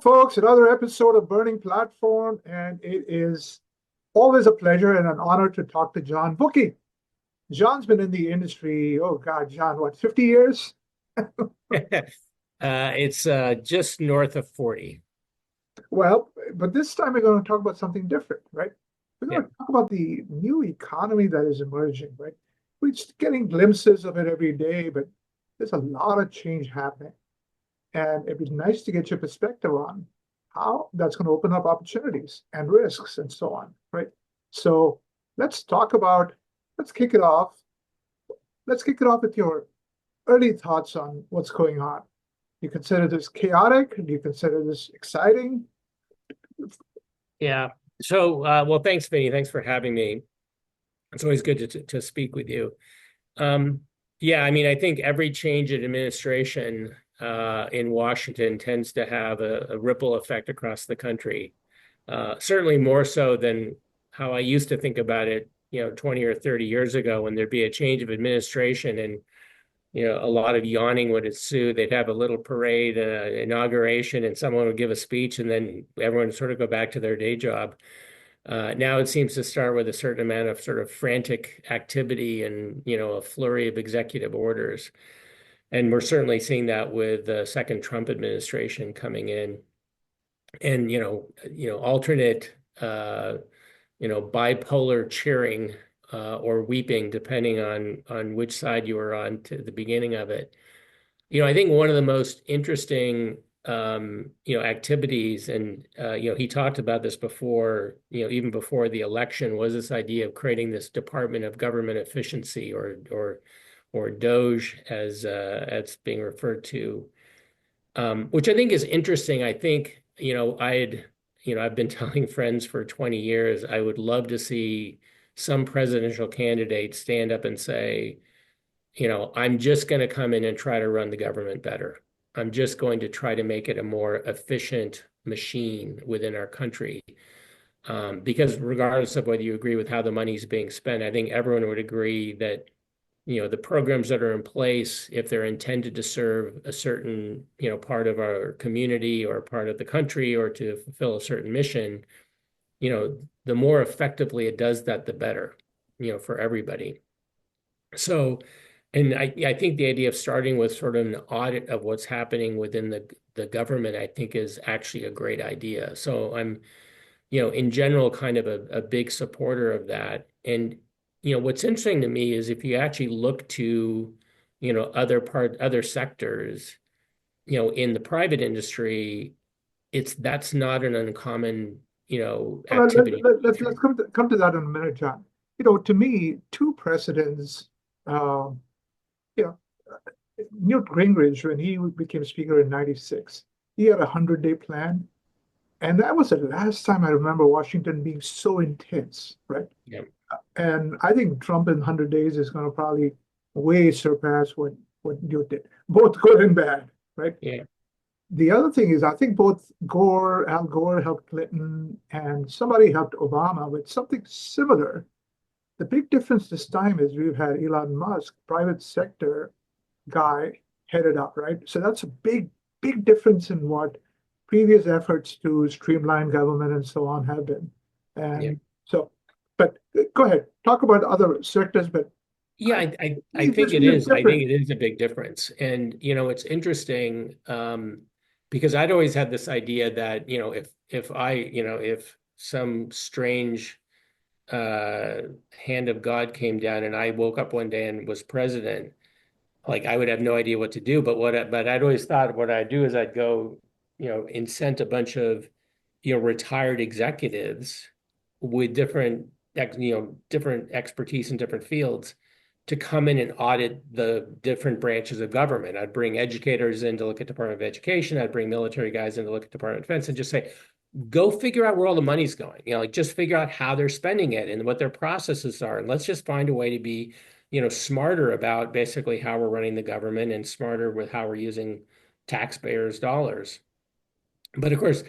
folks. Another episode of Burning Platform, and it is always a pleasure and an honor to talk to John Wookey. John's been in the industry, oh God, John, what, 50 years? It's just north of 40. Well, but this time we're going to talk about something different, right? We're Yeah. going to talk about the new economy that is emerging, right? We're just getting glimpses of it every day, but there's a lot of change happening. And it'd be nice to get your perspective on how that's going to open up opportunities and risks and so on, right? So let's talk about, let's kick it off. Let's kick it off with your early thoughts on what's going on. Do you consider this chaotic? Do you consider this exciting? Yeah. So, well, thanks, Vinnie. Thanks for having me. It's always good to speak with you. Um, yeah, I mean, I think every change in administration in Washington tends to have a ripple effect across the country. Certainly more so than how I used to think about it, 20 or 30 years ago when there'd be a change of administration and a lot of yawning would ensue. They'd have a little parade, inauguration, and someone would give a speech, and then everyone would sort of go back to their day job. Now it seems to start with a certain amount of sort of frantic activity and, a flurry of executive orders. And we're certainly seeing that with the second Trump administration coming in. And, alternate, bipolar cheering or weeping, depending on which side you were on to the beginning of it. I think one of the most interesting, activities, and he talked about this before, even before the election, was this idea of creating this Department of Government Efficiency, or DOGE, as it's being referred to, which I think is interesting. I think, I've been telling friends for 20 years, I would love to see some presidential candidate stand up and say, I'm just going to come in and try to run the government better. I'm just going to try to make it a more efficient machine within our country. Because regardless of whether you agree with how the money is being spent, I think everyone would agree that, the programs that are in place, if they're intended to serve a certain, part of our community or part of the country or to fulfill a certain mission, the more effectively it does that, the better, for everybody. So, and I think the idea of starting with sort of an audit of what's happening within the government, I think is actually a great idea. So I'm, in general, kind of a big supporter of that. And, what's interesting to me is if you actually look to, other sectors, in the private industry, that's not an uncommon, Well, activity. let's come to that in a minute, John. To me, two precedents, um, you know, Newt Gingrich, when he became speaker in 96, he had a 100-day plan. And that was the last time I remember Washington being so intense, right? Yeah. And I think Trump in 100 days is going to probably way surpass what Newt did, both good and bad, right? Yeah. The other thing is, I think both Al Gore helped Clinton, and somebody helped Obama with something similar. The big difference this time is we've had Elon Musk, private sector guy, headed up, right? So that's a big difference in what previous efforts to streamline government and so on have been. Yeah. And so, but go ahead, talk about other sectors, but Yeah, I I think think this it is is. I different. think it is a big difference. And, it's interesting, because I'd always had this idea that, if some strange hand of God came down and I woke up one day and was president, like I would have no idea what to do. But I'd always thought what I'd do is I'd go, incent a bunch of, retired executives with different expertise in different fields to come in and audit the different branches of government. I'd bring educators in to look at Department of Education. I'd bring military guys in to look at Department of Defense and just say, go figure out where all the money's going. Like just figure out how they're spending it and what their processes are. And let's just find a way to be, smarter about basically how we're running the government and smarter with how we're using taxpayers' dollars. But of course,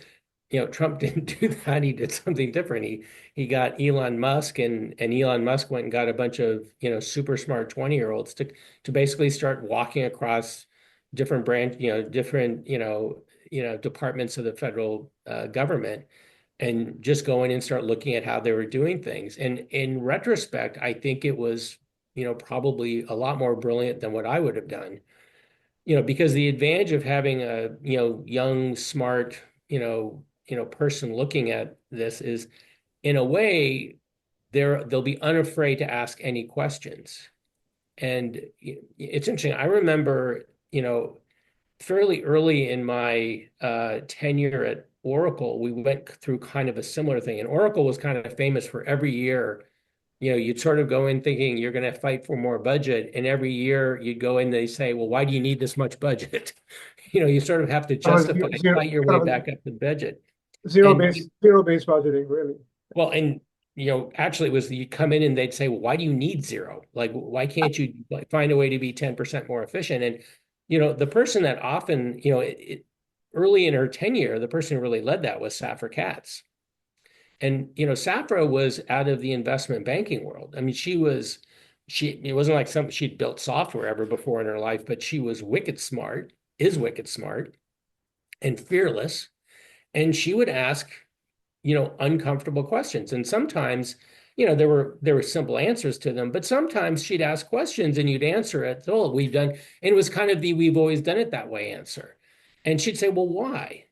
Trump didn't do that. He did something different. He got Elon Musk, and Elon Musk went and got a bunch of, super smart 20-year-olds to basically start walking across different branch, different, departments of the federal government and just go in and start looking at how they were doing things. And in retrospect, I think it was, probably a lot more brilliant than what I would have done. Because the advantage of having a, young, smart, person looking at this is, in a way, they'll be unafraid to ask any questions. And it's interesting. I remember, fairly early in my tenure at Oracle, we went through kind of a similar thing. And Oracle was kind of famous for every year, you'd sort of go in thinking you're going to fight for more budget. And every year you'd go in, they say, well, why do you need this much budget? You sort of have to Kind of justify, zero, fight your way kind of back up the budget. zero And base, zero based budgeting, really. well, and actually it was you come in and they'd say, well, why do you need zero? Like, why can't you find a way to be 10% more efficient? And the person that often, early in her tenure, the person who really led that was Safra Katz. And Safra was out of the investment banking world. I mean, it wasn't like she'd built software ever before in her life, but she was wicked smart, is wicked smart, and fearless. And she would ask uncomfortable questions. And sometimes, there were simple answers to them, but sometimes she'd ask questions and you'd answer it. Oh, we've done, and it was kind of the we've always done it that way answer. And she'd say, well, why?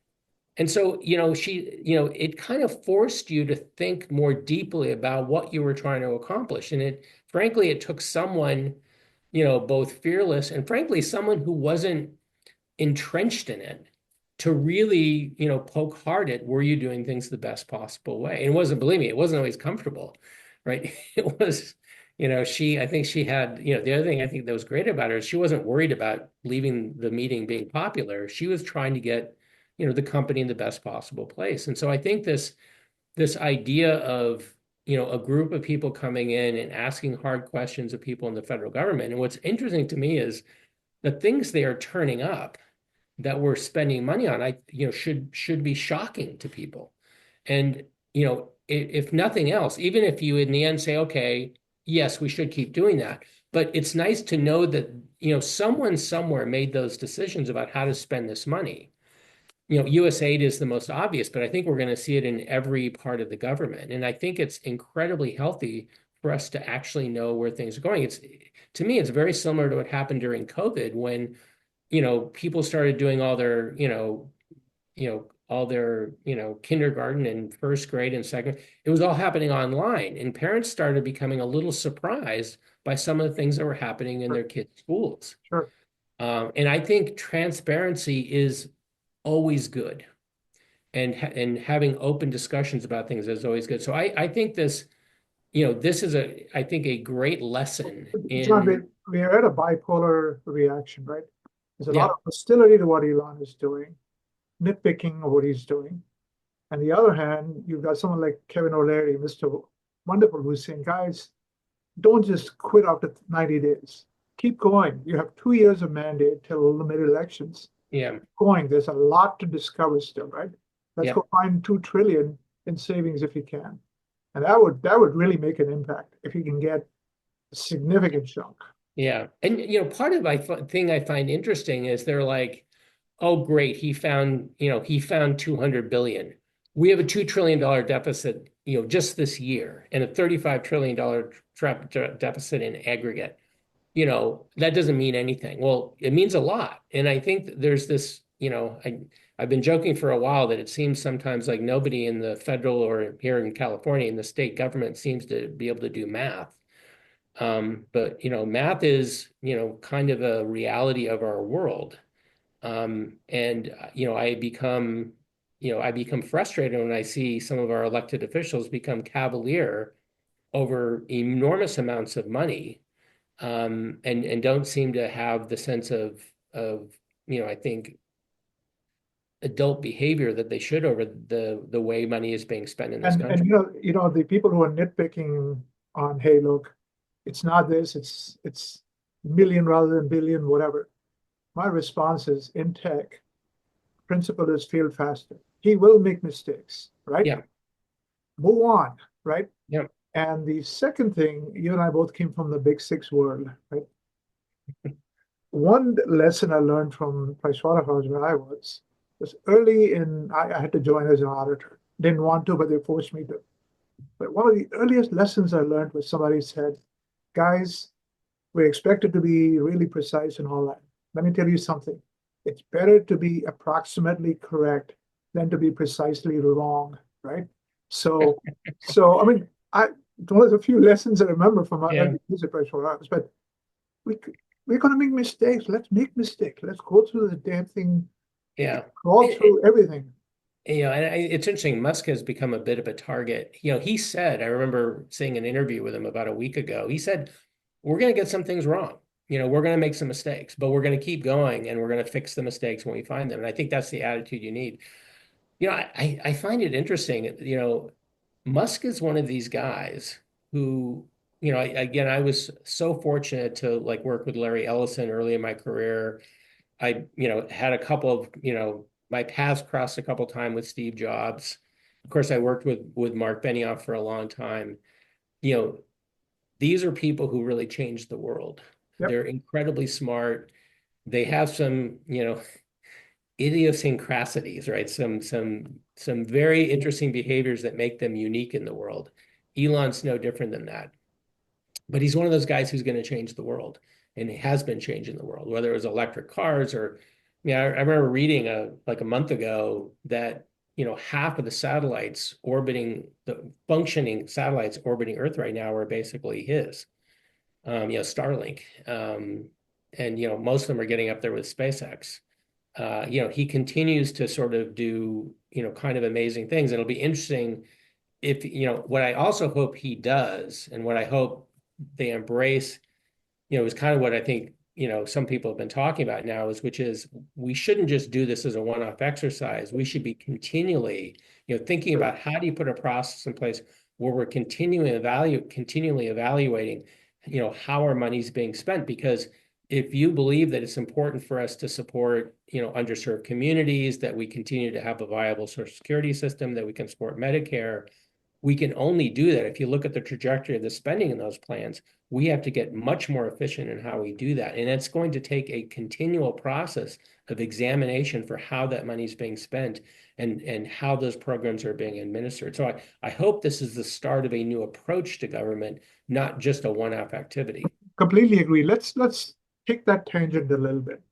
And so, it kind of forced you to think more deeply about what you were trying to accomplish. And frankly, it took someone, both fearless and frankly, someone who wasn't entrenched in it to really, poke hard at, were you doing things the best possible way? And believe me, it wasn't always comfortable, right? It was, I think she had, the other thing I think that was great about her is she wasn't worried about leaving the meeting being popular. She was trying to get, the company in the best possible place. And so I think this idea of, a group of people coming in and asking hard questions of people in the federal government. And what's interesting to me is the things they are turning up that we're spending money on, should be shocking to people. And, if nothing else, even if you in the end say, okay, yes, we should keep doing that. But it's nice to know that, someone somewhere made those decisions about how to spend this money. USAID is the most obvious, but I think we're going to see it in every part of the government. And I think it's incredibly healthy for us to actually know where things are going. To me, it's very similar to what happened during COVID when, people started doing all their, kindergarten and first grade and second. It was all happening online, and parents started becoming a little surprised by some of the things that were happening in their kids' schools. Sure. And I think transparency is always good, and having open discussions about things is always good. So I think this is I think a great lesson John, in we are at a bipolar reaction, right? There's a lot yeah of hostility to what Elon is doing, nitpicking of what he's doing. On the other hand, you've got someone like Kevin O'Leary, Mr. Wonderful, who's saying, guys, don't just quit after 90 days. Keep going. You have 2 years of mandate till the mid-elections. yeah Going. There's a lot to discover still, right? Let's yeah go find 2 trillion in savings if you can. And that would really make an impact if you can get a significant chunk. yeah. And part of thing I find interesting is they're like, oh great, he found 200 billion. We have a $2 trillion deficit, just this year, and a $35 trillion deficit in aggregate. That doesn't mean anything. Well, it means a lot. And I think there's this, I've been joking for a while that it seems sometimes like nobody in the federal or here in California in the state government seems to be able to do math. But math is, kind of a reality of our world. And I become frustrated when I see some of our elected officials become cavalier over enormous amounts of money, and don't seem to have the sense of I think adult behavior that they should over the way money is being spent in this And country. the people who are nitpicking on, hey, look, it's not this, it's million rather than billion, whatever. My response is, in tech, principle is fail faster. He will make mistakes, right? Yeah. Move on, right? Yeah. And the second thing, you and I both came from the big six world, right? One lesson I learned from Pricewaterhouse where I was, was early in, I had to join as an auditor. Didn't want to, but they forced me to. But one of the earliest lessons I learned was somebody said, guys, we're expected to be really precise and all that. Let me tell you something. It's better to be approximately correct than to be precisely wrong, right? So, I mean, there's a few lessons I remember from my Yeah. early user professional, but we we're going to make mistakes. Let's make mistakes. Let's go through the damn thing, Yeah. crawl through everything. It's interesting. Musk has become a bit of a target. He said, I remember seeing an interview with him about a week ago. He said, we're going to get some things wrong. We're going to make some mistakes, but we're going to keep going and we're going to fix the mistakes when we find them. And I think that's the attitude you need. I find it interesting. Musk is one of these guys who, again, I was so fortunate to like work with Larry Ellison early in my career. I, had a couple of, my paths crossed a couple of times with Steve Jobs. Of course, I worked with Mark Benioff for a long time. You know, these are people who really changed the world. Yep. They're incredibly smart. They have some, idiosyncrasies, right? Some very interesting behaviors that make them unique in the world. Elon's no different than that. But he's one of those guys who's going to change the world, and he has been changing the world, whether it was electric cars or, I remember reading like a month ago that half of the satellites orbiting the functioning satellites orbiting Earth right now are basically his. Starlink, and most of them are getting up there with SpaceX. He continues to sort of do kind of amazing things. It'll be interesting if what I also hope he does, and what I hope they embrace, is kind of what I think some people have been talking about now, which is we shouldn't just do this as a one-off exercise. We should be continually thinking about how do you put a process in place where we're continually evaluating how our money's being spent. Because if you believe that it's important for us to support underserved communities, that we continue to have a viable social security system, that we can support Medicare, we can only do that if you look at the trajectory of the spending in those plans. We have to get much more efficient in how we do that. And it's going to take a continual process of examination for how that money is being spent and how those programs are being administered. So I hope this is the start of a new approach to government, not just a one-off activity. Completely agree. Let's take that tangent a little bit.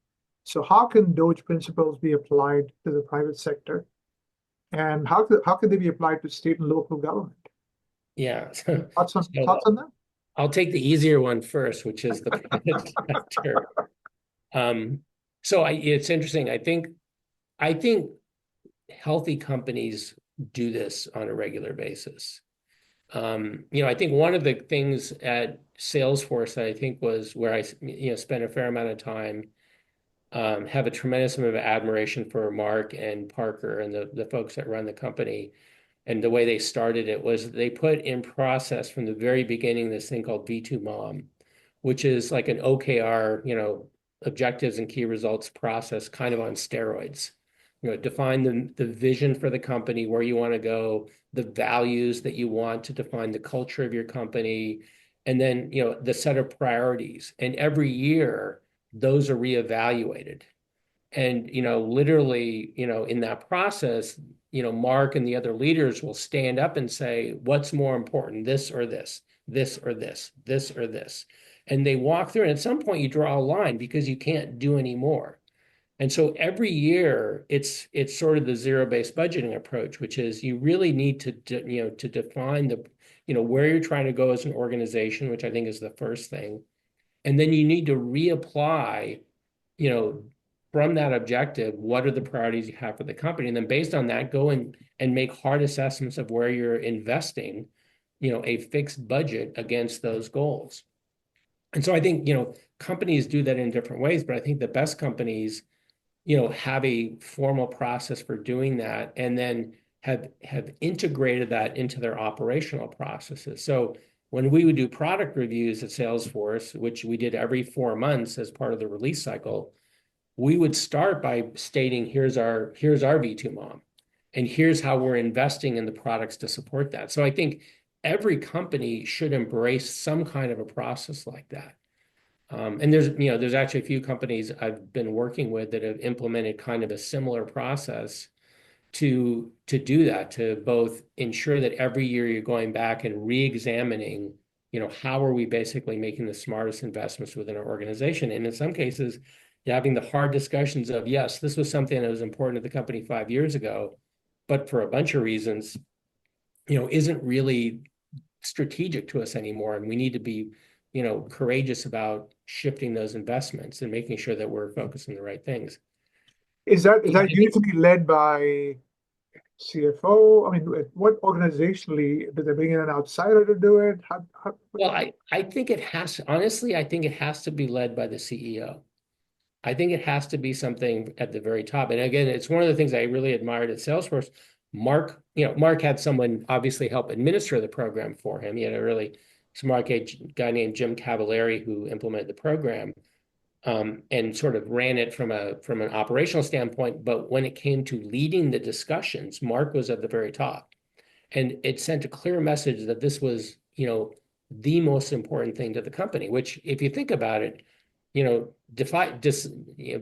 So how can DOGE principles be applied to the private sector? And how could they be applied to state and local government? Yeah. Thoughts on that? I'll take the easier one first, which is the private sector. It's interesting. I think healthy companies do this on a regular basis. I think one of the things at Salesforce that I think was where I spent a fair amount of time, have a tremendous amount of admiration for Mark and Parker and the folks that run the company. And the way they started it was they put in process from the very beginning this thing called V2MOM, which is like an OKR, objectives and key results process kind of on steroids. Define the vision for the company, where you want to go, the values that you want to define the culture of your company, and then, the set of priorities. And every year, those are reevaluated. And, literally, in that process, Mark and the other leaders will stand up and say, what's more important, this or this, this or this, this or this. And they walk through, and at some point you draw a line because you can't do any more. And so every year it's sort of the zero-based budgeting approach, which is you really need to to define where you're trying to go as an organization, which I think is the first thing. And then you need to reapply, you know, from that objective, what are the priorities you have for the company? And then based on that, go and make hard assessments of where you're investing, a fixed budget against those goals. And so I think, companies do that in different ways, but I think the best companies, have a formal process for doing that, and then have integrated that into their operational processes. So when we would do product reviews at Salesforce, which we did every 4 months as part of the release cycle, we would start by stating, here's our V2MOM, and here's how we're investing in the products to support that. So I think every company should embrace some kind of a process like that. And there's actually a few companies I've been working with that have implemented kind of a similar process to do that, to both ensure that every year you're going back and re-examining, how are we basically making the smartest investments within our organization? And in some cases, you're having the hard discussions of, yes, this was something that was important to the company 5 years ago, but for a bunch of reasons, isn't really strategic to us anymore. And we need to be, courageous about shifting those investments and making sure that we're focused on the right things. Is Yeah, that I think, usually led by CFO? I mean, what organizationally, do they bring in an outsider to do it? well, I think it has, honestly, I think it has to be led by the CEO. I think it has to be something at the very top. And again, it's one of the things I really admired at Salesforce. Mark had someone obviously help administer the program for him. He had a really smart guy named Jim Cavallari who implemented the program, and sort of ran it from an operational standpoint. But when it came to leading the discussions, Mark was at the very top. And it sent a clear message that this was, the most important thing to the company, which if you think about it,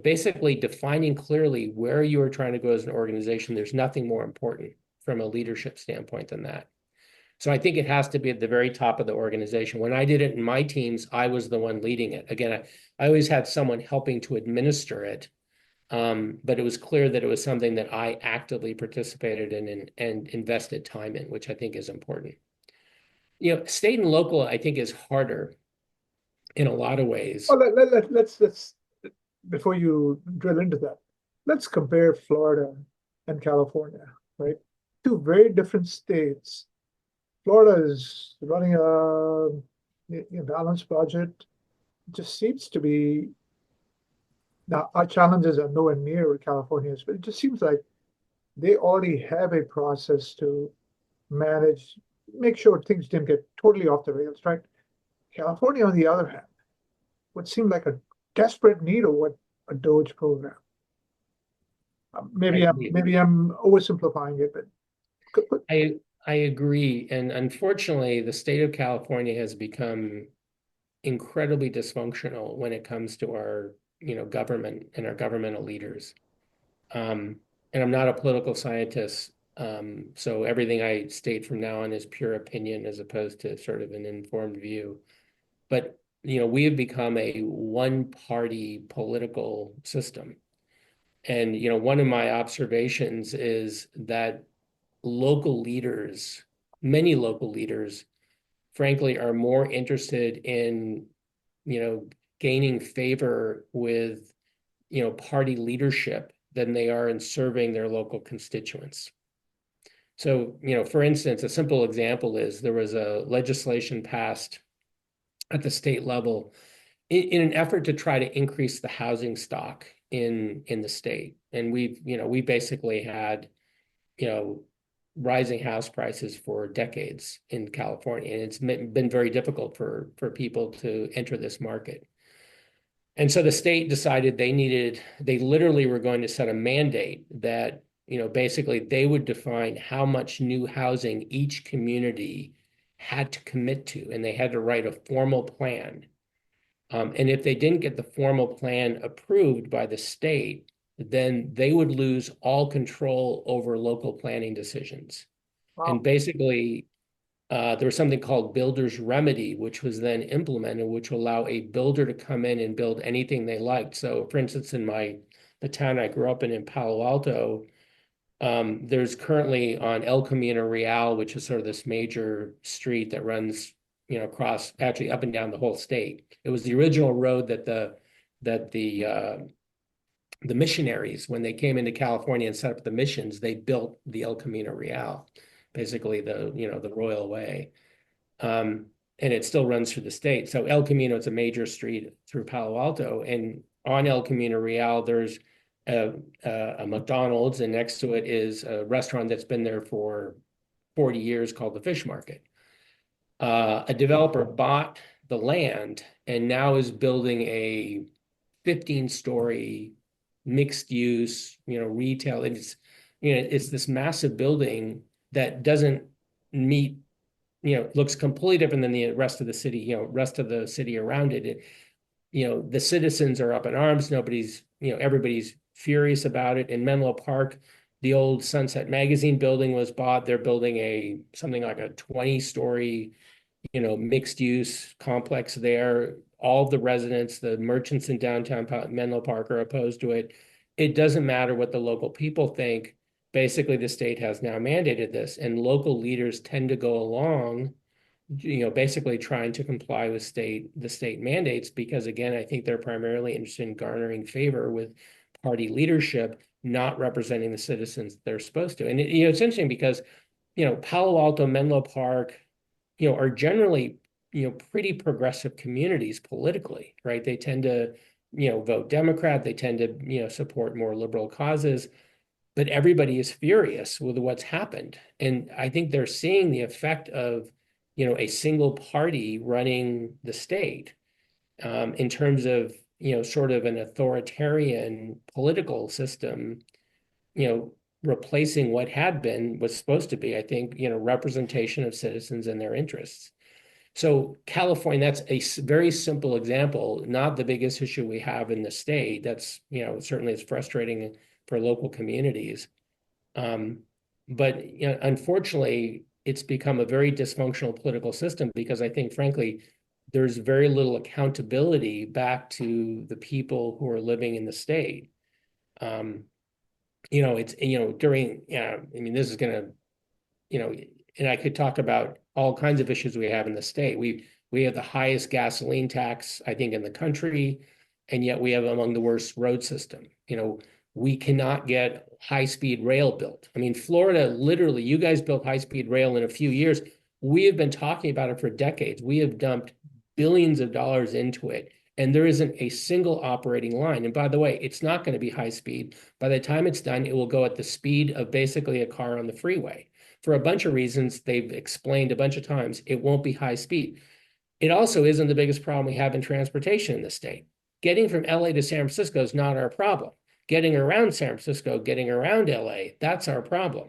basically defining clearly where you are trying to go as an organization. There's nothing more important from a leadership standpoint than that. So I think it has to be at the very top of the organization. When I did it in my teams, I was the one leading it. Again, I always had someone helping to administer it. But it was clear that it was something that I actively participated in and invested time in, which I think is important. State and local, I think, is harder in a lot of ways. Well, let's before you drill into that, let's compare Florida and California, right? Two very different states. Florida is running a balanced budget. It just seems to be now our challenges are nowhere near what California's, but it just seems like they already have a process to manage, make sure things didn't get totally off the rails, right? California, on the other hand, would seem like a desperate need of what a DOGE program. I agree. Maybe I'm oversimplifying it, but I agree. And unfortunately, the state of California has become incredibly dysfunctional when it comes to our, government and our governmental leaders. And I'm not a political scientist, so everything I state from now on is pure opinion as opposed to sort of an informed view. But, we have become a one-party political system. And, one of my observations is that local leaders, many local leaders, frankly, are more interested in, gaining favor with, party leadership than they are in serving their local constituents. So, for instance, a simple example is there was a legislation passed at the state level in an effort to try to increase the housing stock in the state. And we basically had, you know, rising house prices for decades in California, and it's been very difficult for people to enter this market. And so the state decided they literally were going to set a mandate that, basically they would define how much new housing each community had to commit to, and they had to write a formal plan. And if they didn't get the formal plan approved by the state, then they would lose all control over local planning decisions. And wow. basically, there was something called builder's remedy, which was then implemented, which will allow a builder to come in and build anything they liked. So, for instance, the town I grew up in Palo Alto, there's currently on El Camino Real, which is sort of this major street that runs, across actually up and down the whole state. It was the original road that the missionaries, when they came into California and set up the missions, they built the El Camino Real, basically the royal way. And it still runs through the state. So El Camino is a major street through Palo Alto, and on El Camino Real, there's a McDonald's, and next to it is a restaurant that's been there for 40 years called the Fish Market. A developer bought the land and now is building a 15-story mixed use, retail. And it's this massive building that doesn't meet, looks completely different than the rest of the city, rest of the city around it. the citizens are up in arms. Everybody's furious about it. In Menlo Park, the old Sunset Magazine building was bought. They're building something like a 20-story, mixed use complex there. All the residents, the merchants in downtown Menlo Park are opposed to it. It doesn't matter what the local people think. Basically, the state has now mandated this, and local leaders tend to go along, basically trying to comply with the state mandates, because again, I think they're primarily interested in garnering favor with party leadership, not representing the citizens they're supposed to. And it's interesting because, Palo Alto, Menlo Park, are generally, pretty progressive communities politically, right? They tend to, vote Democrat. They tend to, support more liberal causes, but everybody is furious with what's happened. And I think they're seeing the effect of, a single party running the state, in terms of, sort of an authoritarian political system, replacing what was supposed to be, I think, representation of citizens and their interests. So California, that's a very simple example, not the biggest issue we have in the state. That's, certainly it's frustrating for local communities. But unfortunately, it's become a very dysfunctional political system because I think, frankly, there's very little accountability back to the people who are living in the state. It's, during, I mean, this is gonna, and I could talk about all kinds of issues we have in the state. We have the highest gasoline tax, I think, in the country, and yet we have among the worst road system. We cannot get high-speed rail built. I mean, Florida, literally, you guys built high-speed rail in a few years. We have been talking about it for decades. We have dumped billions of dollars into it, and there isn't a single operating line. And by the way, it's not going to be high speed. By the time it's done, it will go at the speed of basically a car on the freeway. For a bunch of reasons they've explained a bunch of times, it won't be high speed. It also isn't the biggest problem we have in transportation in the state. Getting from LA to San Francisco is not our problem. Getting around San Francisco, getting around LA, that's our problem.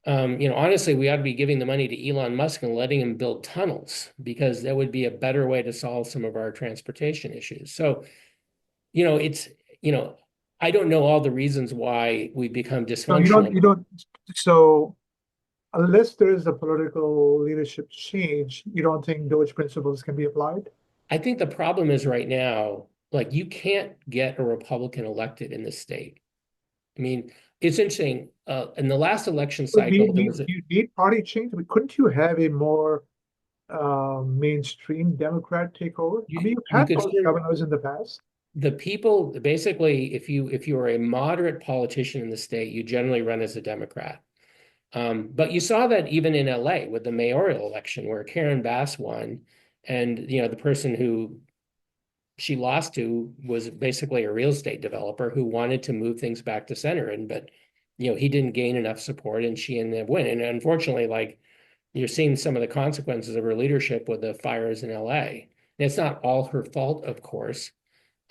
Honestly, we ought to be giving the money to Elon Musk and letting him build tunnels, because that would be a better way to solve some of our transportation issues. So, it's, I don't know all the reasons why we become No, dysfunctional. so unless there is a political leadership change, you don't think DOGE principles can be applied? I think the problem is right now, like, you can't get a Republican elected in this state. I mean, it's interesting. In the last election But do cycle, there was you need party change? I mean, couldn't you have a more mainstream Democrat take over? I mean, you've you had could those governors in the past. the people basically, if you are a moderate politician in the state, you generally run as a Democrat. But you saw that even in LA with the mayoral election, where Karen Bass won, and the person who she lost to was basically a real estate developer who wanted to move things back to center, but he didn't gain enough support, and she ended up winning. And unfortunately, like, you're seeing some of the consequences of her leadership with the fires in LA. And it's not all her fault, of course.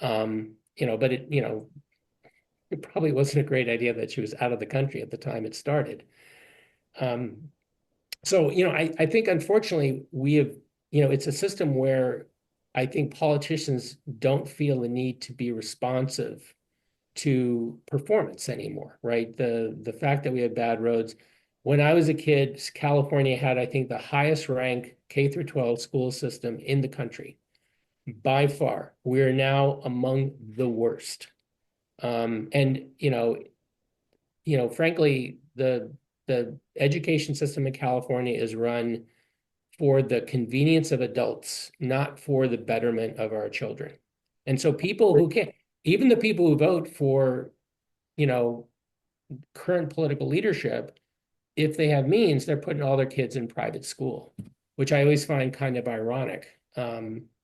But it probably wasn't a great idea that she was out of the country at the time it started. So, I think unfortunately we have, it's a system where I think politicians don't feel the need to be responsive to performance anymore, right? The fact that we have bad roads. When I was a kid, California had, I think, the highest ranked K through 12 school system in the country. By far, we're now among the worst. And frankly, the education system in California is run for the convenience of adults, not for the betterment of our children. And so people who can't, even the people who vote for, current political leadership, if they have means, they're putting all their kids in private school, which I always find kind of ironic.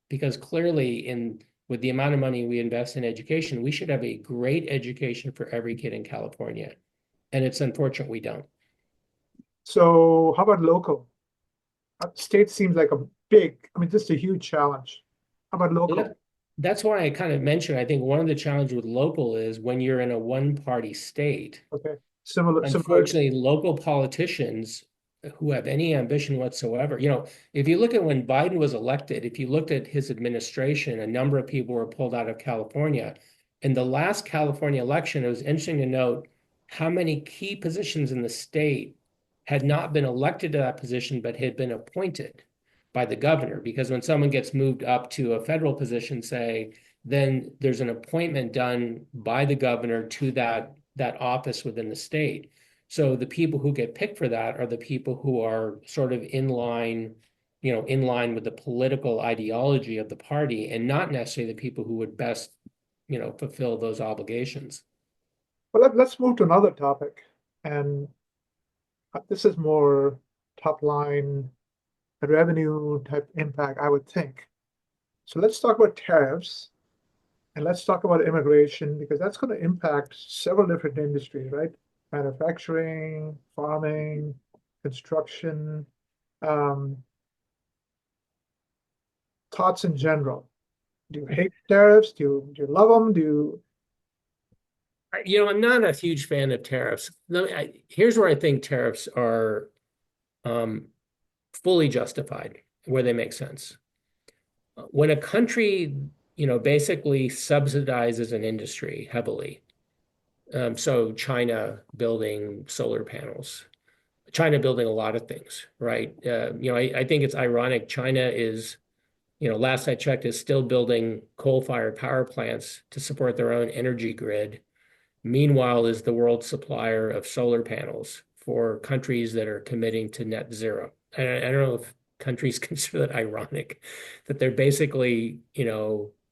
Because clearly with the amount of money we invest in education, we should have a great education for every kid in California. And it's unfortunate we don't. So how about local? State seems like just a huge challenge. How about local? That's why I kind of mentioned, I think one of the challenges with local is when you're in a one-party state. Okay, similar. Unfortunately, local politicians who have any ambition whatsoever. If you look at when Biden was elected, if you looked at his administration, a number of people were pulled out of California. In the last California election, it was interesting to note how many key positions in the state had not been elected to that position, but had been appointed by the governor. Because when someone gets moved up to a federal position, say, then there's an appointment done by the governor to that office within the state. So the people who get picked for that are the people who are sort of in line with the political ideology of the party, and not necessarily the people who would best, fulfill those obligations. Well, let's move to another topic. And this is more top line revenue type impact, I would think. So let's talk about tariffs and let's talk about immigration because that's going to impact several different industries, right? Manufacturing, farming, construction, um, thoughts in general. Do you hate tariffs? Do you love them? I'm not a huge fan of tariffs. Here's where I think tariffs are fully justified, where they make sense. When a country, basically subsidizes an industry heavily, so China building solar panels, China building a lot of things, right? I think it's ironic. China is, last I checked, is still building coal-fired power plants to support their own energy grid. Meanwhile, is the world supplier of solar panels for countries that are committing to net zero. And I don't know if countries consider that ironic, that they're basically,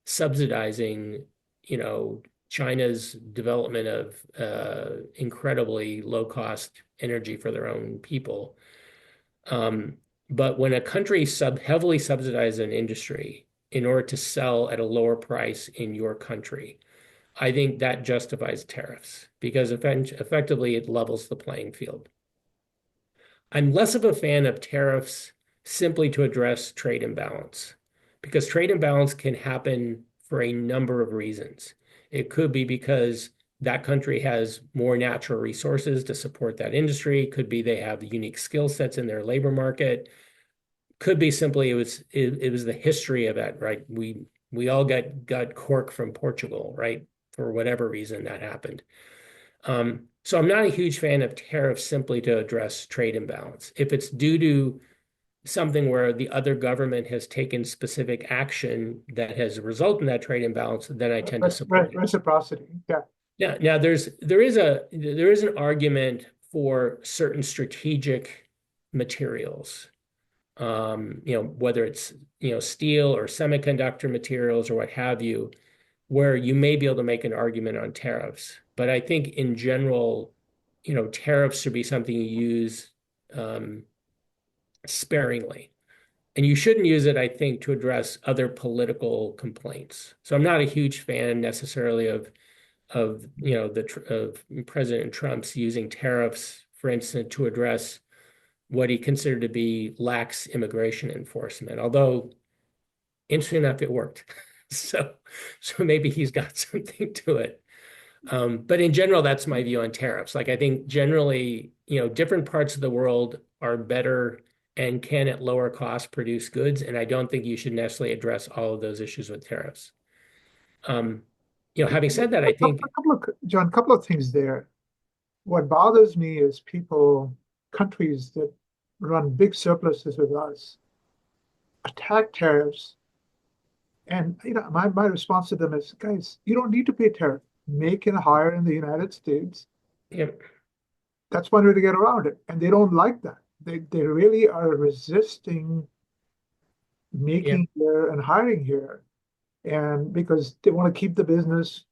subsidizing, China's development of incredibly low-cost energy for their own people. But when a country heavily subsidizes an industry in order to sell at a lower price in your country, I think that justifies tariffs because effectively it levels the playing field. I'm less of a fan of tariffs simply to address trade imbalance because trade imbalance can happen for a number of reasons. It could be because that country has more natural resources to support that industry. Could be they have unique skill sets in their labor market. Could be simply it was the history of that, right? We all got cork from Portugal, right? For whatever reason that happened. So I'm not a huge fan of tariffs simply to address trade imbalance. If it's due to something where the other government has taken specific action that has resulted in that trade imbalance, then I tend to support it. Reciprocity. Yeah. Yeah. Now there is an argument for certain strategic materials, whether it's steel or semiconductor materials or what have you, where you may be able to make an argument on tariffs. But I think in general, tariffs should be something you use sparingly. And you shouldn't use it, I think, to address other political complaints. So I'm not a huge fan necessarily of President Trump's using tariffs, for instance, to address what he considered to be lax immigration enforcement. Although, interesting enough, it worked. So maybe he's got something to it. But in general, that's my view on tariffs. Like I think generally, different parts of the world are better and can at lower cost produce goods. And I don't think you should necessarily address all of those issues with tariffs. Having said that, I think John, a couple of things there. What bothers me is countries that run big surpluses with us, attack tariffs. And my response to them is, guys, you don't need to pay tariff. Make it higher in the United States. Yep. That's one way to get around it. And they don't like that. They really are resisting making here and hiring here. And because they want to keep the business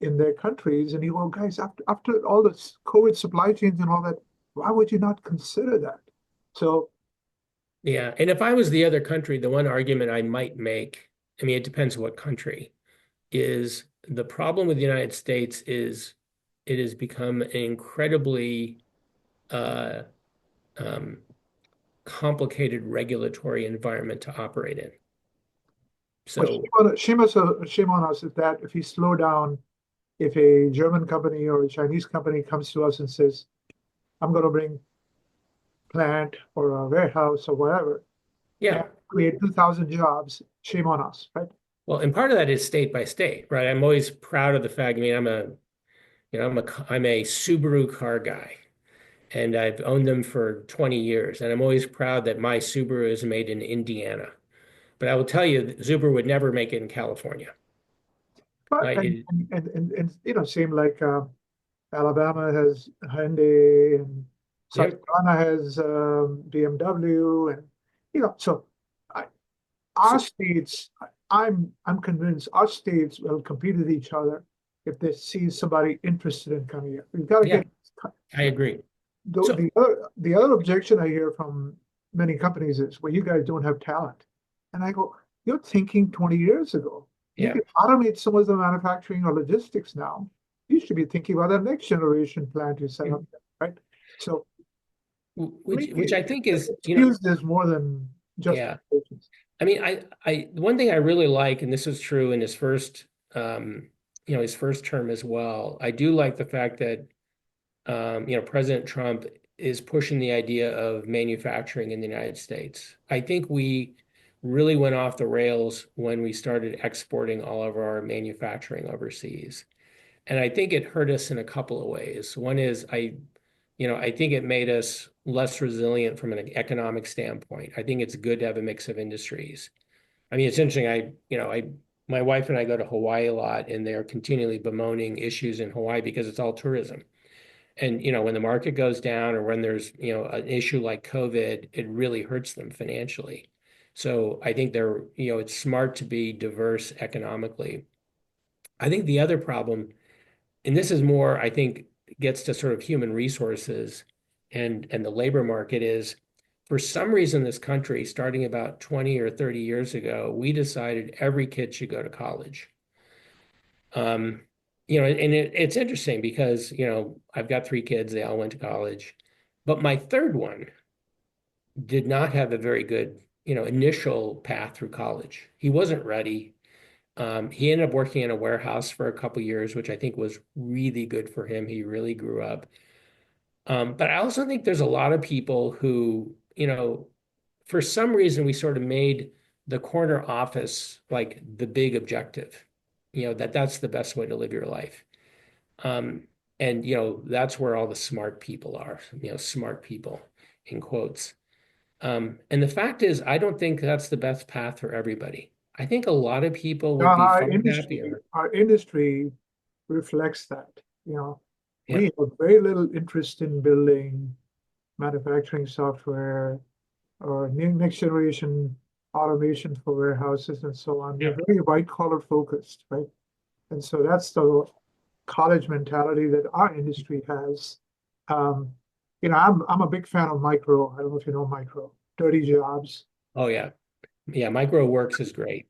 in their countries. And you go, guys, after all this COVID supply chains and all that, why would you not consider that? So yeah. And if I was the other country, the one argument I might make, I mean, it depends what country, is the problem with the United States is it has become an incredibly complicated regulatory environment to operate in. So shame on us is that if we slow down, if a German company or a Chinese company comes to us and says, I'm going to bring plant or a warehouse or whatever and Yeah. create 2,000 jobs, shame on us, right? Well, and part of that is state by state, right? I'm always proud of the fact, I mean, I'm a Subaru car guy and I've owned them for 20 years. And I'm always proud that my Subaru is made in Indiana. But I will tell you, Subaru would never make it in California. But Right? same like Alabama has Hyundai and South Yep. Carolina has BMW and so I, our So, states, I'm convinced our states will compete with each other if they see somebody interested in coming here. We've got to yeah, get I agree. the So, the other objection I hear from many companies is, well, you guys don't have talent. And I go, you're thinking 20 years ago. You yeah, can automate some of the manufacturing or logistics now. You should be thinking about the next generation plant you set up, right? So I mean, which I think is, excuse there's more than yeah. justifications. I mean, the one thing I really like, and this was true in um, his first term as well. I do like the fact that, President Trump is pushing the idea of manufacturing in the United States. I think we really went off the rails when we started exporting all of our manufacturing overseas. And I think it hurt us in a couple of ways. One is I think it made us less resilient from an economic standpoint. I think it's good to have a mix of industries. I mean, it's interesting. My wife and I go to Hawaii a lot, and they're continually bemoaning issues in Hawaii because it's all tourism. And, when the market goes down or when there's, an issue like COVID, it really hurts them financially. So I think it's smart to be diverse economically. I think the other problem, and this is more, I think, gets to sort of human resources and the labor market is for some reason this country, starting about 20 or 30 years ago, we decided every kid should go to college. Um, and it's interesting because, I've got three kids, they all went to college, but my third one did not have a very good, initial path through college. He wasn't ready. He ended up working in a warehouse for a couple years, which I think was really good for him. He really grew up. But I also think there's a lot of people who, for some reason, we sort of made the corner office like the big objective, that's the best way to live your life. Um, and, that's where all the smart people are, smart people in quotes. And the fact is, I don't think that's the best path for everybody. I think a lot of people Now, would be far happier. our industry reflects that. You know, Yeah, we have very little interest in building manufacturing software or next generation automation for warehouses and so on. We're yeah. very white collar focused, right? And so that's the college mentality that our industry has. Um, I'm a big fan of micro. I don't know if you know micro, dirty jobs. Oh, yeah. Yeah, micro works is great.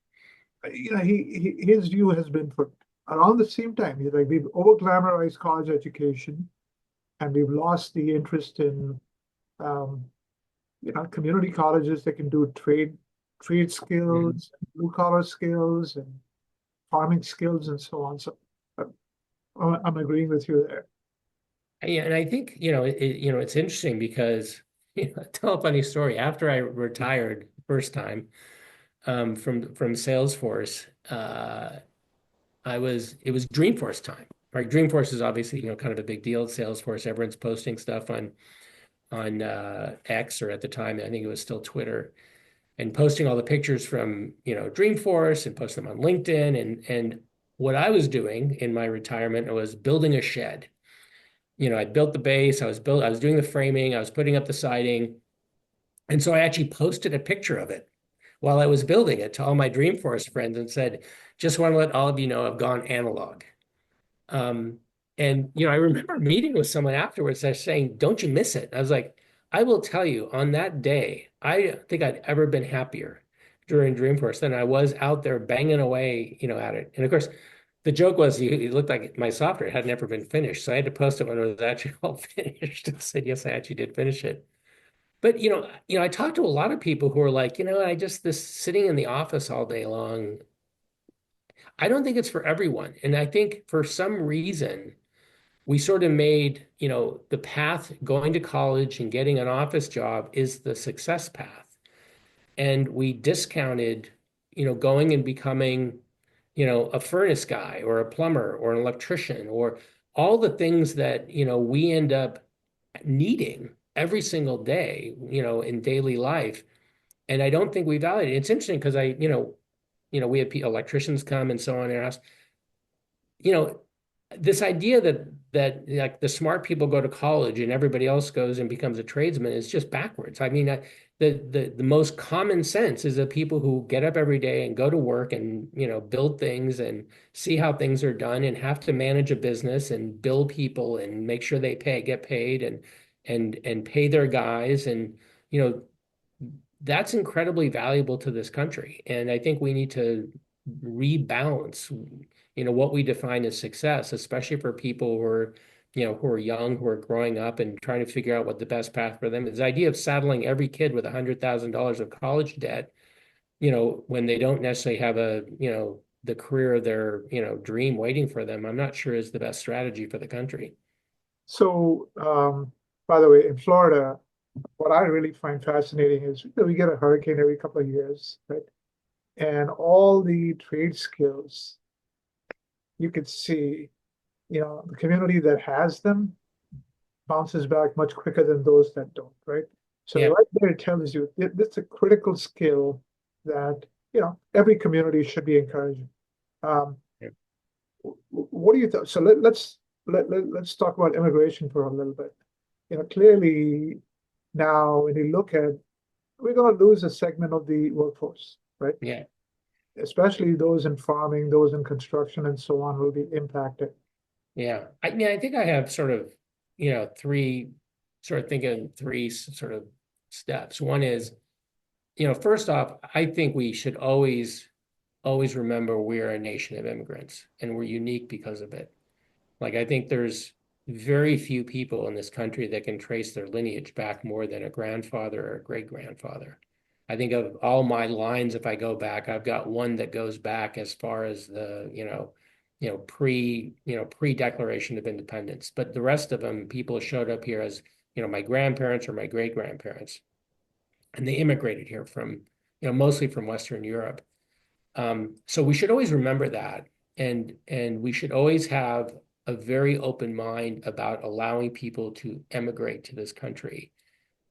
His view has been for around the same time. He's like, we've over glamorized college education and we've lost the interest in um, community colleges that can do trade Mhm. skills, blue collar skills, and farming skills, and so on. So uh, I'm agreeing with you there. Yeah, and I think, it's interesting because, tell a funny story. After I retired first time from Salesforce, it was Dreamforce time. Right? Dreamforce is obviously, kind of a big deal at Salesforce. Everyone's posting stuff on X, or at the time, I think it was still Twitter, and posting all the pictures from, Dreamforce and posting them on LinkedIn. And what I was doing in my retirement was building a shed. I built the base, I was doing the framing, I was putting up the siding. And so I actually posted a picture of it while I was building it to all my Dreamforce friends and said, just want to let all of you know I've gone analog. Um, and I remember meeting with someone afterwards. They're saying, "Don't you miss it?" I was like, "I will tell you, on that day, I don't think I'd ever been happier during Dreamforce than I was out there banging away, at it." And of course, the joke was, it looked like my software had never been finished, so I had to post it when it was actually all finished. I said, "Yes, I actually did finish it." But I talked to a lot of people who are like, I just this sitting in the office all day long. I don't think it's for everyone, and I think for some reason we sort of made, the path going to college and getting an office job is the success path. And we discounted, going and becoming, a furnace guy or a plumber or an electrician or all the things that, we end up needing every single day, in daily life. And I don't think we value it. It's interesting because we have electricians come and so on in our house. You know, this idea that like the smart people go to college and everybody else goes and becomes a tradesman is just backwards. I mean, the most common sense is the people who get up every day and go to work and build things and see how things are done and have to manage a business and bill people and make sure they get paid and pay their guys and you know that's incredibly valuable to this country. And I think we need to rebalance, what we define as success, especially for people who are young, who are growing up and trying to figure out what the best path for them is. The idea of saddling every kid with $100,000 of college debt, when they don't necessarily have the career of their, dream waiting for them, I'm not sure is the best strategy for the country. So, by the way, in Florida, what I really find fascinating is we get a hurricane every couple of years, right? And all the trade skills you could see, the community that has them bounces back much quicker than those that don't, right? So Yeah. right there it tells you it's a critical skill that, every community should be encouraging. Um, Yeah. what do you think? So let's talk about immigration for a little bit. Clearly now when you look at, we're going to lose a segment of the workforce, right? Yeah. Especially those in farming, those in construction and so on will be impacted. Yeah. I mean, I think I have sort of, three, sort of thinking three sort of steps. One is, first off, I think we should always remember we're a nation of immigrants and we're unique because of it. Like, I think there's very few people in this country that can trace their lineage back more than a grandfather or a great grandfather. I think of all my lines, if I go back, I've got one that goes back as far as the, pre-Declaration of Independence. But the rest of them, people showed up here as, my grandparents or my great grandparents, and they immigrated here from, mostly from Western Europe. So we should always remember that, and we should always have a very open mind about allowing people to emigrate to this country.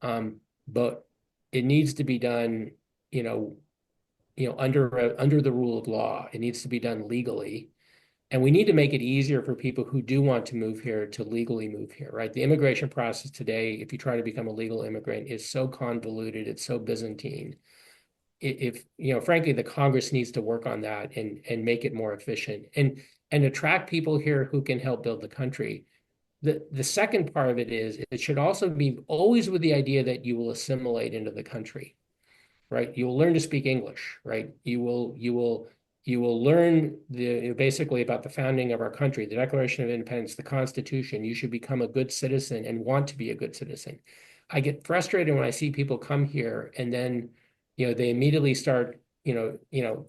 But it needs to be done, under the rule of law. It needs to be done legally, and we need to make it easier for people who do want to move here to legally move here, right? The immigration process today, if you try to become a legal immigrant, is so convoluted, it's so Byzantine. If frankly, the Congress needs to work on that and make it more efficient and attract people here who can help build the country. The second part of it is it should also be always with the idea that you will assimilate into the country, right? You will learn to speak English, right? You will learn basically about the founding of our country, the Declaration of Independence, the Constitution. You should become a good citizen and want to be a good citizen. I get frustrated when I see people come here and then, they immediately start, the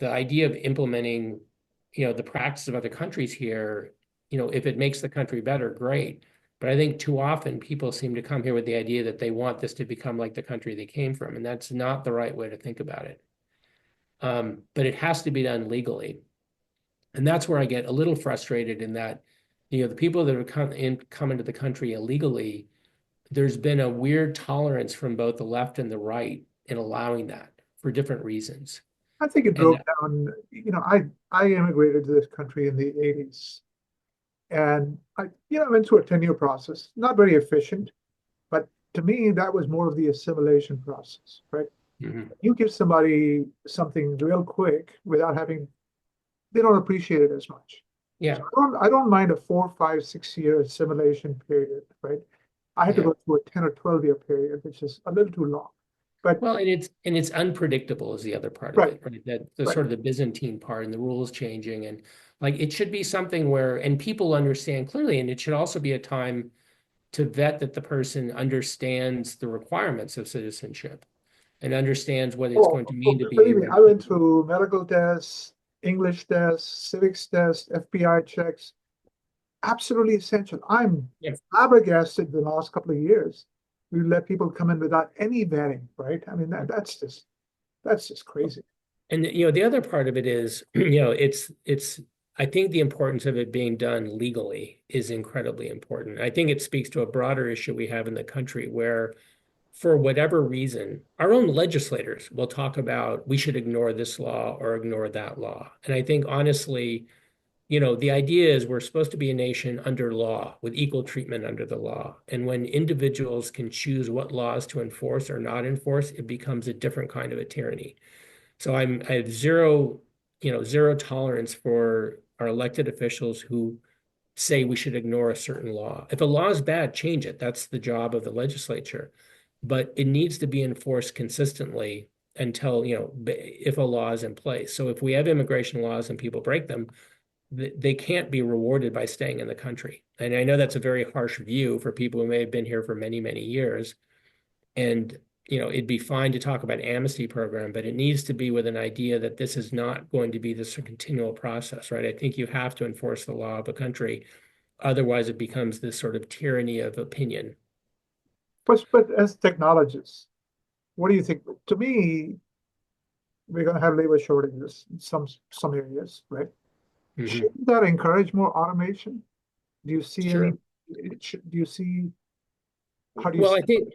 idea of implementing, the practice of other countries here, if it makes the country better, great. But I think too often people seem to come here with the idea that they want this to become like the country they came from, and that's not the right way to think about it. But it has to be done legally. And that's where I get a little frustrated in that, the people that have come into the country illegally, there's been a weird tolerance from both the left and the right in allowing that for different reasons. I think it And broke down, I immigrated to this country in the 80s. And I went through a 10-year process, not very efficient, but to me, that was more of the assimilation process, right? mhm. You give somebody something real quick without having, they don't appreciate it as much. So Yeah, I don't mind a 4, 5, 6 year assimilation period, right? I had to yeah. go through a 10 or 12-year period, which is a little too long. But Well, and it's unpredictable is the other part of right, it, right? That the right. sort of the Byzantine part and the rules changing and like it should be something where and people understand clearly, and it should also be a time to vet that the person understands the requirements of citizenship and understands what it's Oh, going to mean to be a believe me, U.S. I went citizen. through medical tests, English tests, civics tests, FBI checks. absolutely essential. I'm Yeah. flabbergasted the last couple of years. We let people come in without any vetting, right? I mean, that's just crazy. And the other part of it is, it's I think the importance of it being done legally is incredibly important. I think it speaks to a broader issue we have in the country where, for whatever reason, our own legislators will talk about we should ignore this law or ignore that law. And I think honestly, the idea is we're supposed to be a nation under law with equal treatment under the law. And when individuals can choose what laws to enforce or not enforce, it becomes a different kind of a tyranny. So I have zero tolerance for our elected officials who say we should ignore a certain law. If a law is bad, change it. That's the job of the legislature. But it needs to be enforced consistently until, if a law is in place. So if we have immigration laws and people break them, they can't be rewarded by staying in the country. And I know that's a very harsh view for people who may have been here for many, many years. And it'd be fine to talk about amnesty program, but it needs to be with an idea that this is not going to be this continual process, right? I think you have to enforce the law of a country. Otherwise, it becomes this sort of tyranny of opinion. But as technologists, what do you think? To me, we're going to have labor shortages in some areas, right? Mhm. Shouldn't that encourage more automation? Do you see any? Sure. Do you see? How do you Well, see?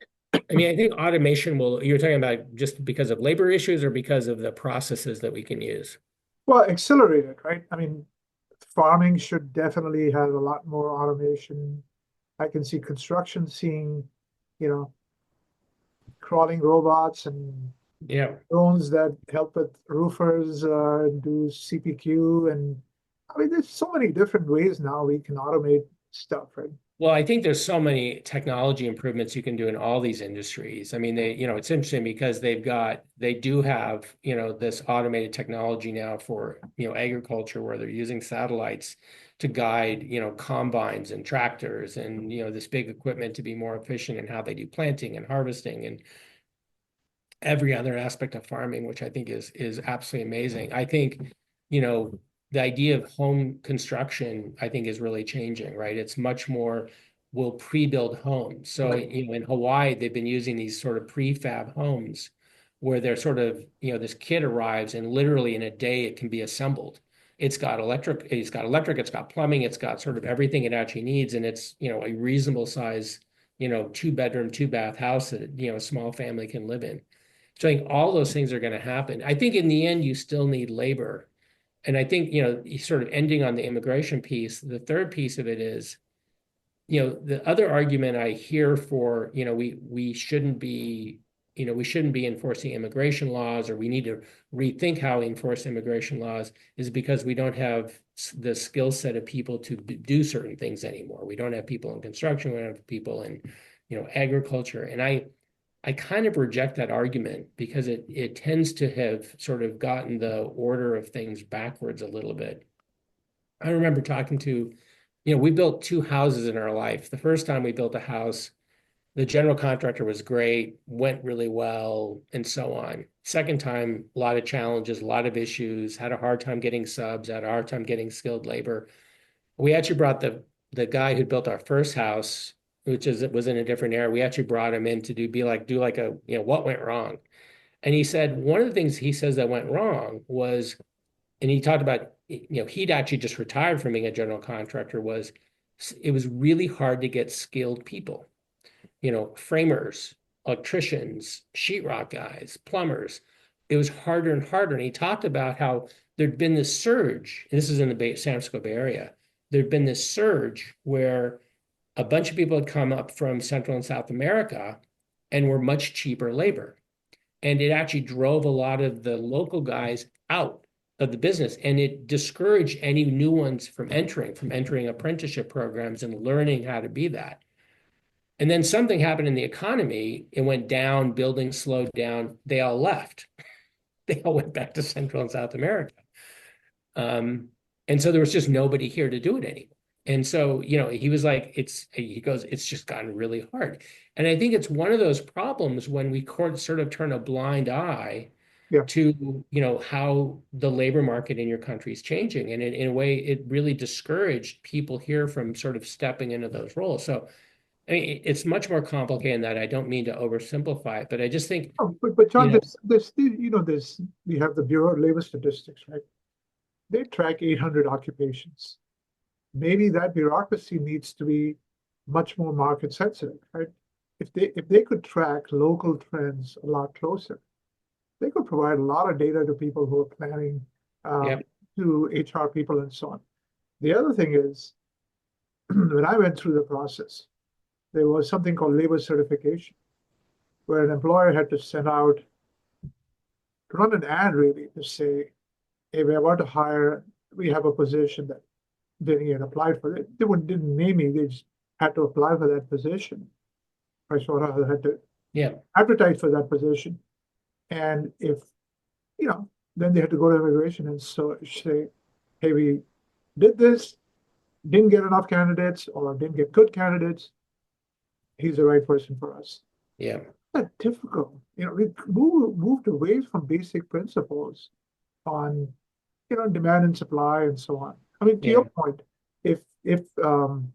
I think automation you're talking about just because of labor issues or because of the processes that we can use? Well, accelerate it, right? I mean, farming should definitely have a lot more automation. I can see construction seeing, you know, crawling robots and Yeah. drones that help with roofers do CPQ. And I mean, there's so many different ways now we can automate stuff, right? Well, I think there's so many technology improvements you can do in all these industries. I mean, it's interesting because they do have, this automated technology now for, agriculture where they're using satellites to guide, combines and tractors and, this big equipment to be more efficient in how they do planting and harvesting and every other aspect of farming, which I think is absolutely amazing. I think, you know, the idea of home construction, I think, is really changing, right? It's much more we'll pre-build homes. So, in Hawaii, they've been using these sort of prefab homes where they're sort of, this kit arrives and literally in a day it can be assembled. It's got electric, it's got plumbing, it's got sort of everything it actually needs, and it's, a reasonable size, 2-bedroom, 2-bath house that, a small family can live in. So I think all those things are going to happen. I think in the end, you still need labor. And I think, sort of ending on the immigration piece, the third piece of it is, the other argument I hear for, we shouldn't be enforcing immigration laws, or we need to rethink how we enforce immigration laws, is because we don't have the skill set of people to do certain things anymore. We don't have people in construction, we don't have people in, agriculture. And I kind of reject that argument because it tends to have sort of gotten the order of things backwards a little bit. I remember talking to, we built 2 houses in our life. The first time we built a house, the general contractor was great, went really well, and so on. Second time, a lot of challenges, a lot of issues, had a hard time getting subs, had a hard time getting skilled labor. We actually brought the guy who built our first house, was in a different era. We actually brought him in to do like a, what went wrong. And he said one of the things he says that went wrong was, and he talked about, he'd actually just retired from being a general contractor, was it was really hard to get skilled people, framers, electricians, sheetrock guys, plumbers. It was harder and harder. And he talked about how there'd been this surge, and this is in the San Francisco Bay Area. There'd been this surge where a bunch of people had come up from Central and South America and were much cheaper labor. And it actually drove a lot of the local guys out of the business, and it discouraged any new ones from entering apprenticeship programs and learning how to be that. And then something happened in the economy. It went down, buildings slowed down. They all left. They all went back to Central and South America. And so there was just nobody here to do it anymore. And so, he was like, he goes, it's just gotten really hard. And I think it's one of those problems when we sort of turn a blind eye Yeah. to, how the labor market in your country is changing. And in a way, it really discouraged people here from sort of stepping into those roles. So, I mean, it's much more complicated than that. I don't mean to oversimplify it, but I just think, Oh, but you John, know, we have the Bureau of Labor Statistics, right? They track 800 occupations. Maybe that bureaucracy needs to be much more market sensitive, right? If they could track local trends a lot closer, they could provide a lot of data to people who are planning, yeah, to HR people and so on. The other thing is, when I went through the process, there was something called labor certification, where an employer had to send out, to run an ad really to say, hey, we're about to hire, we have a position that Vinnie had applied for. Didn't name me, they just had to apply for that position. Pricewaterhouse had to yeah, advertise for that position. And if, you know, then they had to go to immigration and so say, hey, we did this, didn't get enough candidates or didn't get good candidates. He's the right person for us. yeah, That's difficult. We moved away from basic principles on, demand and supply and so on. I mean, to yeah. your point, if if um,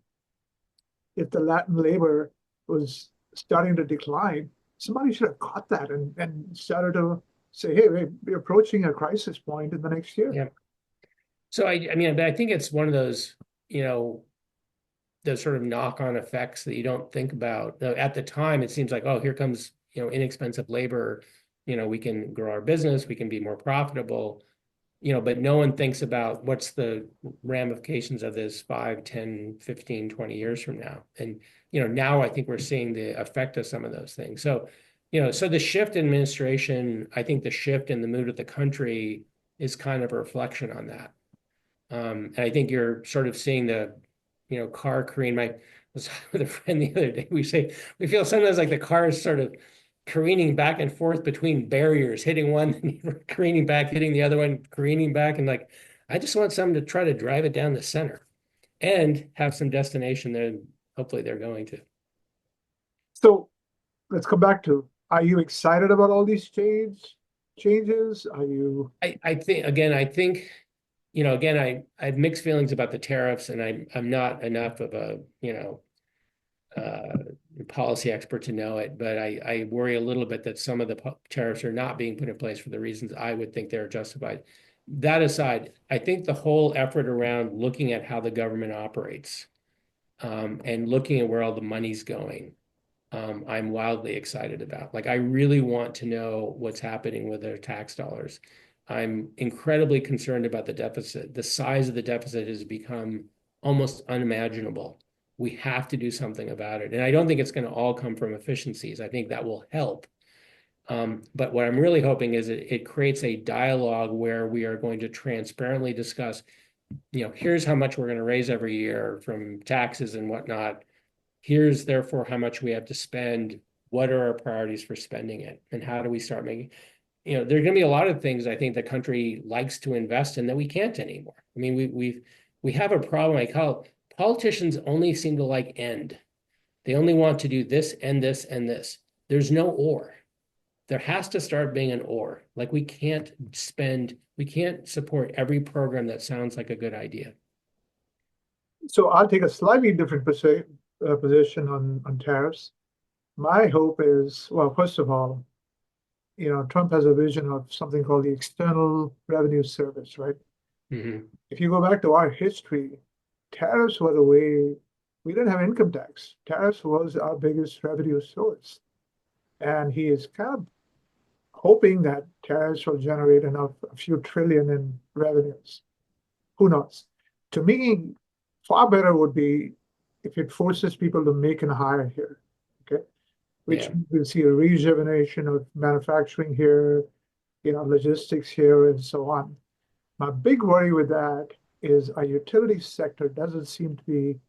if the Latin labor was starting to decline, somebody should have caught that and started to say, hey, we're approaching a crisis point in the next year. Yeah. So I mean, but I think it's one of those, those sort of knock-on effects that you don't think about. Now, at the time, it seems like, oh, here comes, inexpensive labor. We can grow our business, we can be more profitable, but no one thinks about what's the ramifications of this 5, 10, 15, 20 years from now. And, now I think we're seeing the effect of some of those things. So, so the shift in administration, I think the shift in the mood of the country is kind of a reflection on that. And I think you're sort of seeing the, car careen. I was with a friend the other day. We feel sometimes like the car is sort of careening back and forth between barriers, hitting one, careening back, hitting the other one, careening back. And like, I just want someone to try to drive it down the center and have some destination there. Hopefully they're going to. So let's come back to, are you excited about all these changes? Are you? I think, again, again, I have mixed feelings about the tariffs, and I'm not enough of a, uh, policy expert to know it, but I worry a little bit that some of the tariffs are not being put in place for the reasons I would think they're justified. That aside, I think the whole effort around looking at how the government operates, and looking at where all the money's going, I'm wildly excited about. Like, I really want to know what's happening with their tax dollars. I'm incredibly concerned about the deficit. The size of the deficit has become almost unimaginable. We have to do something about it. And I don't think it's going to all come from efficiencies. I think that will help. But what I'm really hoping is it creates a dialogue where we are going to transparently discuss, here's how much we're going to raise every year from taxes and whatnot. Here's therefore how much we have to spend. What are our priorities for spending it? And how do we start making, there are going to be a lot of things I think the country likes to invest in that we can't anymore. I mean, we have a problem. I call it, politicians only seem to like end. They only want to do this and this and this. There's no or. There has to start being an or. Like, we can't support every program that sounds like a good idea. So I'll take a slightly different position on tariffs. My hope is, well, first of all, Trump has a vision of something called the External Revenue Service, right? Mm-hmm. If you go back to our history, tariffs were the way we didn't have income tax. Tariffs was our biggest revenue source. And he is kind of hoping that tariffs will generate a few trillion in revenues. Who knows? To me, far better would be if it forces people to make and hire here. Okay. Which Yeah. we'll see a rejuvenation of manufacturing here, logistics here, and so on. My big worry with that is our utility sector doesn't seem to be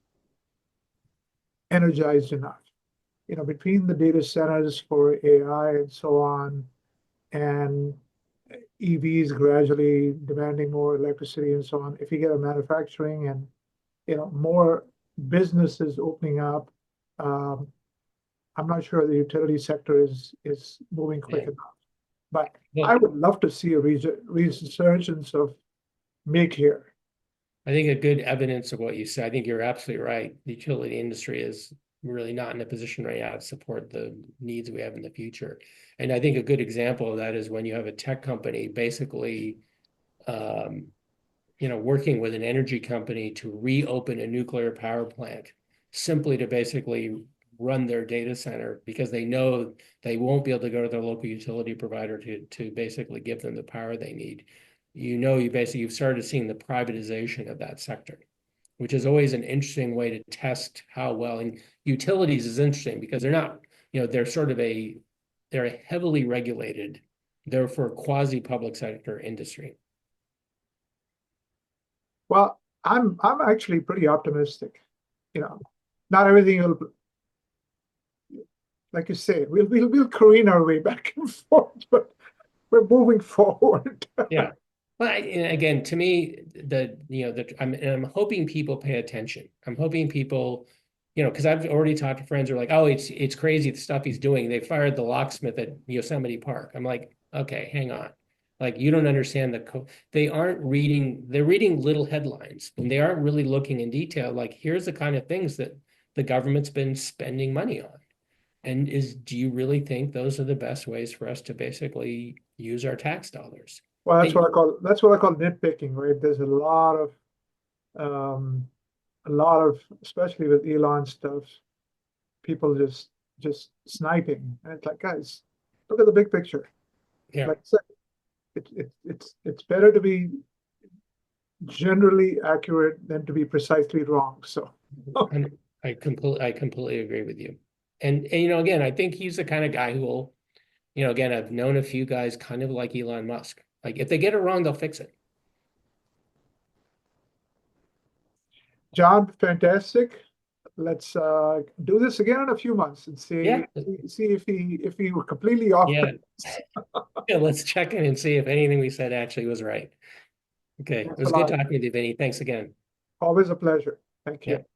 energized enough. Between the data centers for AI and so on, and EVs gradually demanding more electricity and so on, if you get a manufacturing and more businesses opening up, um, I'm not sure the utility sector is moving quick Yeah. enough. But Well, I would love to see a resurgence of make here. I think a good evidence of what you said, I think you're absolutely right. The utility industry is really not in a position right now to support the needs we have in the future. And I think a good example of that is when you have a tech company basically um, working with an energy company to reopen a nuclear power plant simply to basically run their data center because they know they won't be able to go to their local utility provider to basically give them the power they need. You've started seeing the privatization of that sector, which is always an interesting way to test how well. And utilities is interesting because they're not, they're a heavily regulated, therefore quasi-public sector industry. Well, I'm actually pretty optimistic. Not everything will, like you say, we'll careen our way back and forth, but we're moving forward. Yeah. Well, and again, to me, I'm hoping people pay attention. I'm hoping people, because I've already talked to friends who are like, oh, it's crazy the stuff he's doing. They fired the locksmith at Yosemite Park. I'm like, okay, hang on. Like, you don't understand they aren't reading, they're reading little headlines and they aren't really looking in detail. Like, here's the kind of things that the government's been spending money on. And do you really think those are the best ways for us to basically use our tax dollars? Well, Hey, that's what I call nitpicking, right? There's um, a lot of, especially with Elon stuff, people just sniping, and it's like, guys, look at the big picture. yeah, Like I said, it's better to be generally accurate than to be precisely wrong. So, and I completely agree with you. And again, I think he's the kind of guy who will, again, I've known a few guys kind of like Elon Musk. Like if they get it wrong, they'll fix it. John, fantastic. Let's do this again in a few months and Yeah, see if he were completely off yeah. base. Yeah, let's check in and see if anything we said actually was right. Okay, it Thanks a was good lot. talking to you, Vinny. Thanks again. Always a pleasure. Thank Yeah. you.